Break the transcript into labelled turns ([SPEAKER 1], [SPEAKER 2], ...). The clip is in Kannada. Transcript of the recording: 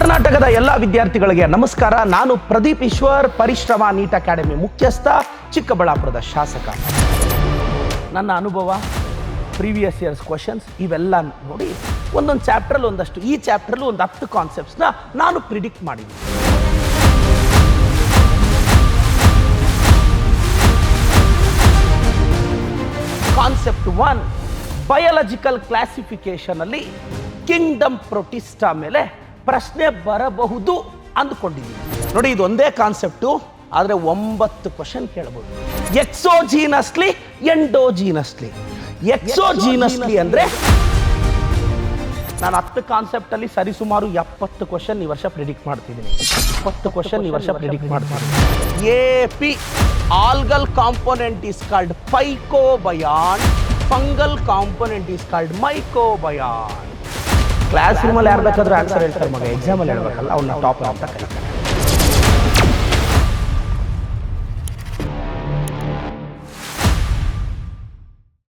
[SPEAKER 1] ಕರ್ನಾಟಕದ ಎಲ್ಲ ವಿದ್ಯಾರ್ಥಿಗಳಿಗೆ ನಮಸ್ಕಾರ. ನಾನು ಪ್ರದೀಪ್ ಈಶ್ವರ್, ಪರಿಶ್ರಮ ನೀಟ್ ಅಕಾಡೆಮಿ ಮುಖ್ಯಸ್ಥ, ಚಿಕ್ಕಬಳ್ಳಾಪುರದ ಶಾಸಕ. ನನ್ನ ಅನುಭವ, ಪ್ರೀವಿಯಸ್ ಇಯರ್ಸ್ ಕ್ವಶನ್ಸ್ ಇವೆಲ್ಲ ನೋಡಿ ಒಂದೊಂದು ಚಾಪ್ಟ್ರಲ್ಲಿ ಒಂದಷ್ಟು, ಈ ಚಾಪ್ಟ್ರಲ್ಲಿ ಒಂದು 10 ಕಾನ್ಸೆಪ್ಟ್ಸ್ನ ನಾನು ಪ್ರಿಡಿಕ್ಟ್ ಮಾಡಿದ್ದೀನಿ. ಕಾನ್ಸೆಪ್ಟ್ 1, ಬಯಾಲಜಿಕಲ್ ಕ್ಲಾಸಿಫಿಕೇಶನ್ ಅಲ್ಲಿ ಕಿಂಗ್ಡಮ್ ಪ್ರೊಟಿಸ್ಟಾ ಮೇಲೆ ಪ್ರಶ್ನೆ ಬರಬಹುದು ಅಂದ್ಕೊಂಡಿದ್ದೀನಿ. ನೋಡಿ, ಇದು ಒಂದೇ ಕಾನ್ಸೆಪ್ಟು, ಆದರೆ 9 ಕ್ವಶನ್ ಕೇಳಬಹುದು. ಎಕ್ಸೋಜೀನಸ್ಲಿ, ಎಂಡೋಜೀನಸ್ಲಿ. ಎಕ್ಸೋಜೀನಸ್ಲಿ ಅಂದ್ರೆ ನಾನು 10 ಕಾನ್ಸೆಪ್ಟ್ ಅಲ್ಲಿ ಸರಿಸುಮಾರು 70 ಕ್ವಶನ್ ಈ ವರ್ಷ ಪ್ರಿಡಿಕ್ಟ್ ಮಾಡ್ತಿದ್ದೀನಿ. 20 ಕ್ವಶನ್ ಈ ವರ್ಷ ಪ್ರಿಡಿಕ್ಟ್ ಮಾಡ್ತೀನಿ. ಎಪಿ algal component is called phycobiont, fungal component is called mycobiont. Class ರೂಮಲ್ಲಿ ಯಾರು ಬೇಕಾದ್ರೂ ಆನ್ಸರ್ ಹೇಳ್ತಾರೆ ಮಗ, ಎಕ್ಸಾಮಲ್ಲಿ ಹೇಳ್ಬೇಕಲ್ಲ, ಅವ್ನ ಟಾಪ್ ಅಂತ ಕರೀತಾರೆ.